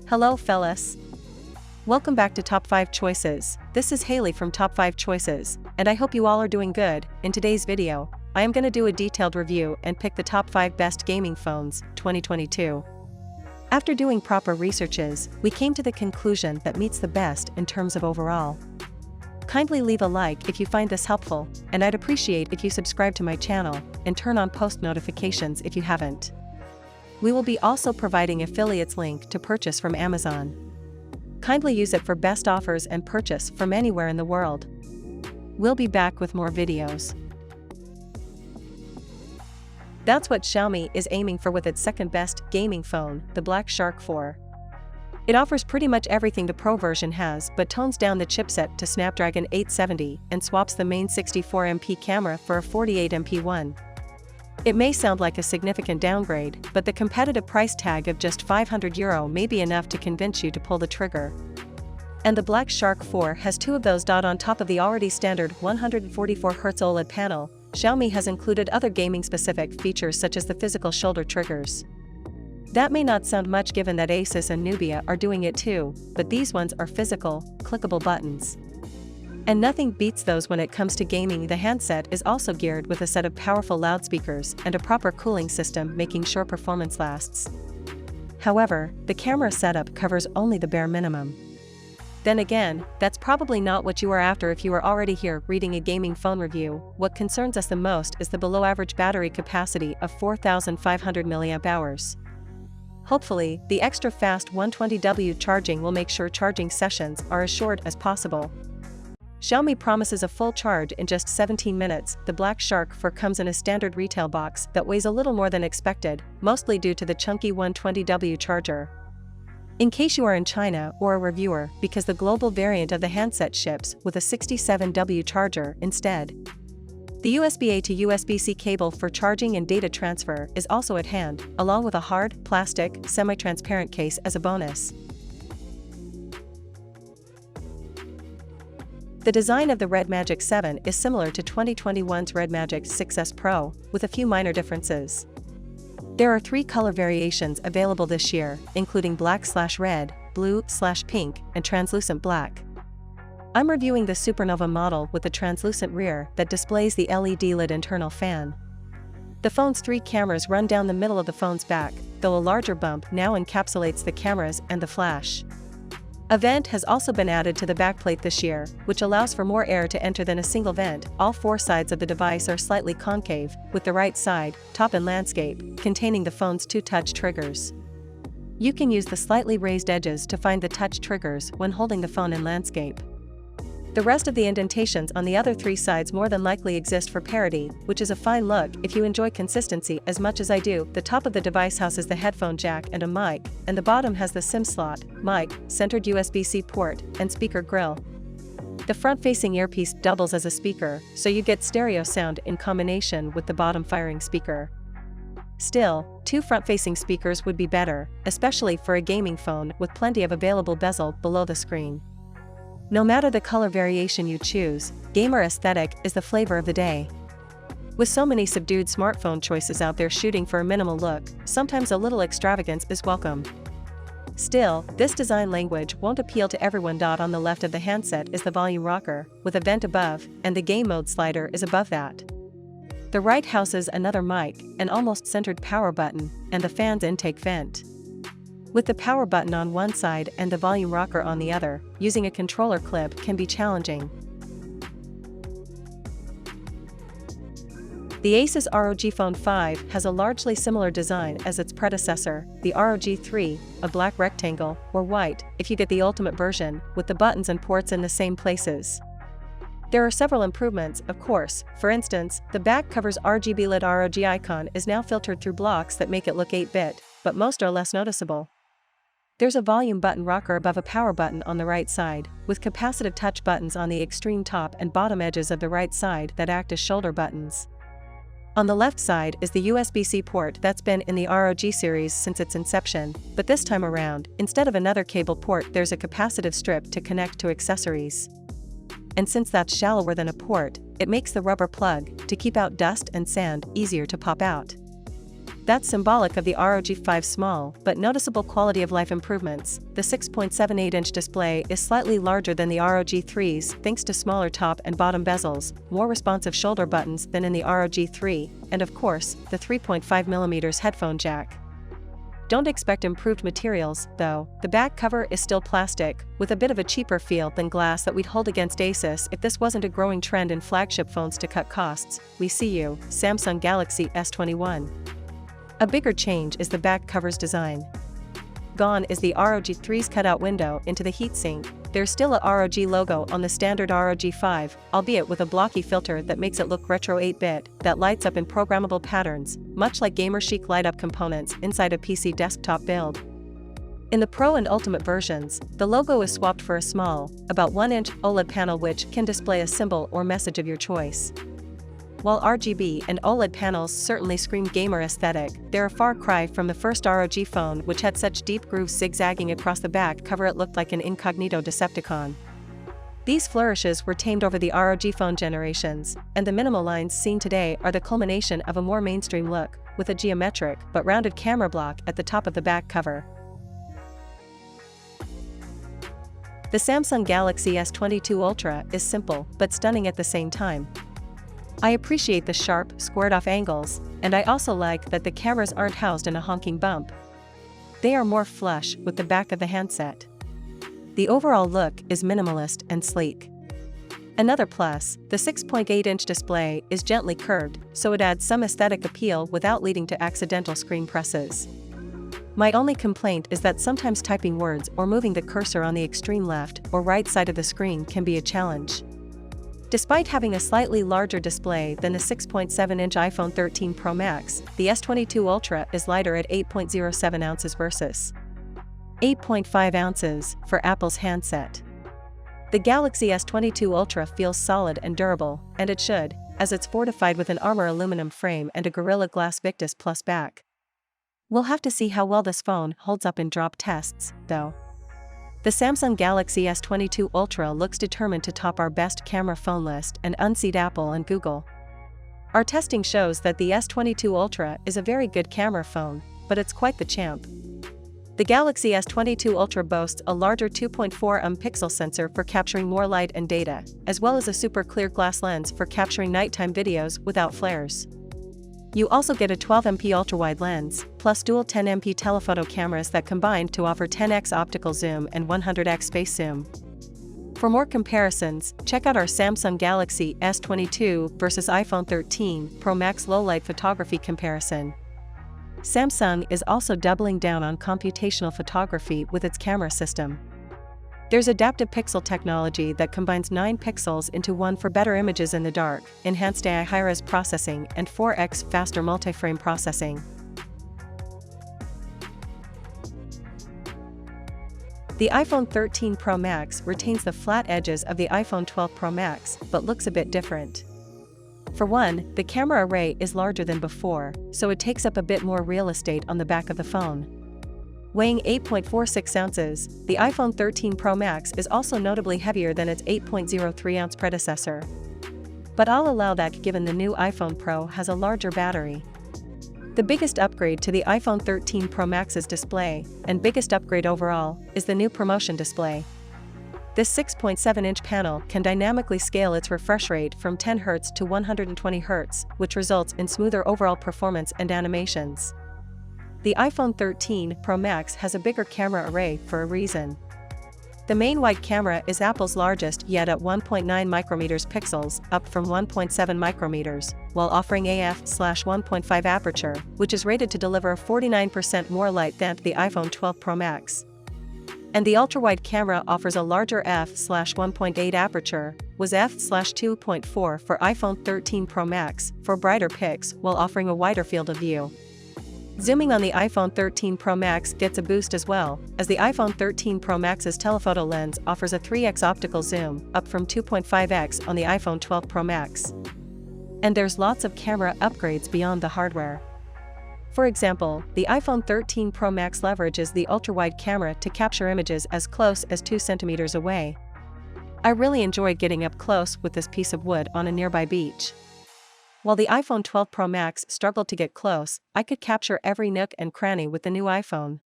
Hello fellas. Welcome back to Top 5 Choices. This is Haley from Top 5 Choices, and I hope you all are doing good. In today's video, I am going to do a detailed review and pick the top 5 best gaming phones, 2022. After doing proper researches, we came to the conclusion that meets the best in terms of overall. Kindly leave a like if you find this helpful, and I'd appreciate if you subscribe to my channel and turn on post notifications if you haven't. We will be also providing affiliates link to purchase from Amazon. Kindly use it for best offers and purchase from anywhere in the world. We'll be back with more videos. That's what Xiaomi is aiming for with its second best gaming phone, the Black Shark 4. It offers pretty much everything the Pro version has but tones down the chipset to Snapdragon 870 and swaps the main 64MP camera for a 48MP one. It may sound like a significant downgrade, but the competitive price tag of just €500 may be enough to convince you to pull the trigger. And the Black Shark 4 has two of those. On top of the already standard 144Hz OLED panel, Xiaomi has included other gaming-specific features such as the physical shoulder triggers. That may not sound much given that ASUS and NUBIA are doing it too, but these ones are physical, clickable buttons. And nothing beats those when it comes to gaming. The handset is also geared with a set of powerful loudspeakers and a proper cooling system, making sure performance lasts. However, the camera setup covers only the bare minimum. Then again, that's probably not what you are after if you are already here reading a gaming phone review. What concerns us the most is the below-average battery capacity of 4,500 mAh. Hopefully, the extra fast 120W charging will make sure charging sessions are as short as possible. Xiaomi promises a full charge in just 17 minutes. The Black Shark 4 comes in a standard retail box that weighs a little more than expected, mostly due to the chunky 120W charger. In case you are in China or a reviewer, because the global variant of the handset ships with a 67W charger instead. The USB-A to USB-C cable for charging and data transfer is also at hand, along with a hard, plastic, semi-transparent case as a bonus. The design of the REDMAGIC 7 is similar to 2021's REDMAGIC 6S Pro, with a few minor differences. There are 3 color variations available this year, including black/red, blue/pink, and translucent black. I'm reviewing the Supernova model with the translucent rear that displays the LED lit internal fan. The phone's 3 cameras run down the middle of the phone's back, though a larger bump now encapsulates the cameras and the flash. A vent has also been added to the backplate this year, which allows for more air to enter than a single vent. All 4 sides of the device are slightly concave, with the right side, top and landscape, containing the phone's 2 touch triggers. You can use the slightly raised edges to find the touch triggers when holding the phone in landscape. The rest of the indentations on the other 3 sides more than likely exist for parity, which is a fine look if you enjoy consistency as much as I do. The top of the device houses the headphone jack and a mic, and the bottom has the SIM slot, mic, centered USB-C port, and speaker grill. The front-facing earpiece doubles as a speaker, so you get stereo sound in combination with the bottom-firing speaker. Still, 2 front-facing speakers would be better, especially for a gaming phone with plenty of available bezel below the screen. No matter the color variation you choose, gamer aesthetic is the flavor of the day. With so many subdued smartphone choices out there shooting for a minimal look, sometimes a little extravagance is welcome. Still, this design language won't appeal to everyone. On the left of the handset is the volume rocker, with a vent above, and the game mode slider is above that. The right houses another mic, an almost centered power button, and the fan's intake vent. With the power button on one side and the volume rocker on the other, using a controller clip can be challenging. The ASUS ROG Phone 5 has a largely similar design as its predecessor, the ROG 3, a black rectangle, or white, if you get the ultimate version, with the buttons and ports in the same places. There are several improvements, of course. For instance, the back cover's RGB lit ROG icon is now filtered through blocks that make it look 8-bit, but most are less noticeable. There's a volume button rocker above a power button on the right side, with capacitive touch buttons on the extreme top and bottom edges of the right side that act as shoulder buttons. On the left side is the USB-C port that's been in the ROG series since its inception, but this time around, instead of another cable port, there's a capacitive strip to connect to accessories. And since that's shallower than a port, it makes the rubber plug, to keep out dust and sand, easier to pop out. That's symbolic of the ROG 5's small but noticeable quality of life improvements. The 6.78-inch display is slightly larger than the ROG 3's thanks to smaller top and bottom bezels, more responsive shoulder buttons than in the ROG 3, and of course, the 3.5mm headphone jack. Don't expect improved materials, though. The back cover is still plastic, with a bit of a cheaper feel than glass that we'd hold against ASUS if this wasn't a growing trend in flagship phones to cut costs. We see you, Samsung Galaxy S21. A bigger change is the back cover's design. Gone is the ROG 3's cutout window into the heatsink. There's still a ROG logo on the standard ROG 5, albeit with a blocky filter that makes it look retro 8-bit, that lights up in programmable patterns, much like gamer-chic light-up components inside a PC desktop build. In the Pro and Ultimate versions, the logo is swapped for a small, about 1-inch OLED panel which can display a symbol or message of your choice. While RGB and OLED panels certainly scream gamer aesthetic, they're a far cry from the first ROG phone which had such deep grooves zigzagging across the back cover it looked like an incognito Decepticon. These flourishes were tamed over the ROG phone generations, and the minimal lines seen today are the culmination of a more mainstream look, with a geometric but rounded camera block at the top of the back cover. The Samsung Galaxy S22 Ultra is simple but stunning at the same time. I appreciate the sharp, squared-off angles, and I also like that the cameras aren't housed in a honking bump. They are more flush with the back of the handset. The overall look is minimalist and sleek. Another plus, the 6.8-inch display is gently curved, so it adds some aesthetic appeal without leading to accidental screen presses. My only complaint is that sometimes typing words or moving the cursor on the extreme left or right side of the screen can be a challenge. Despite having a slightly larger display than the 6.7-inch iPhone 13 Pro Max, the S22 Ultra is lighter at 8.07 ounces versus 8.5 ounces for Apple's handset. The Galaxy S22 Ultra feels solid and durable, and it should, as it's fortified with an Armor aluminum frame and a Gorilla Glass Victus Plus back. We'll have to see how well this phone holds up in drop tests, though. The Samsung Galaxy S22 Ultra looks determined to top our best camera phone list and unseat Apple and Google. Our testing shows that the S22 Ultra is a very good camera phone, but it's quite the champ. The Galaxy S22 Ultra boasts a larger 2.4 pixel sensor for capturing more light and data, as well as a super clear glass lens for capturing nighttime videos without flares. You also get a 12MP ultrawide lens, plus dual 10MP telephoto cameras that combine to offer 10x optical zoom and 100x space zoom. For more comparisons, check out our Samsung Galaxy S22 versus iPhone 13 Pro Max low-light photography comparison. Samsung is also doubling down on computational photography with its camera system. There's adaptive pixel technology that combines 9 pixels into 1 for better images in the dark, enhanced AI high-res processing and 4x faster multi-frame processing. The iPhone 13 Pro Max retains the flat edges of the iPhone 12 Pro Max, but looks a bit different. For one, the camera array is larger than before, so it takes up a bit more real estate on the back of the phone. Weighing 8.46 ounces, the iPhone 13 Pro Max is also notably heavier than its 8.03-ounce predecessor. But I'll allow that given the new iPhone Pro has a larger battery. The biggest upgrade to the iPhone 13 Pro Max's display, and biggest upgrade overall, is the new ProMotion display. This 6.7-inch panel can dynamically scale its refresh rate from 10 Hz to 120 Hz, which results in smoother overall performance and animations. The iPhone 13 Pro Max has a bigger camera array for a reason. The main wide camera is Apple's largest yet at 1.9 micrometers pixels, up from 1.7 micrometers, while offering AF/1.5 aperture, which is rated to deliver 49% more light than the iPhone 12 Pro Max. And the ultra-wide camera offers a larger f/1.8 aperture, was f/2.4 for iPhone 13 Pro Max, for brighter pics while offering a wider field of view. Zooming on the iPhone 13 Pro Max gets a boost as well, as the iPhone 13 Pro Max's telephoto lens offers a 3x optical zoom, up from 2.5x on the iPhone 12 Pro Max. And there's lots of camera upgrades beyond the hardware. For example, the iPhone 13 Pro Max leverages the ultra-wide camera to capture images as close as 2 centimeters away. I really enjoyed getting up close with this piece of wood on a nearby beach. While the iPhone 12 Pro Max struggled to get close, I could capture every nook and cranny with the new iPhone.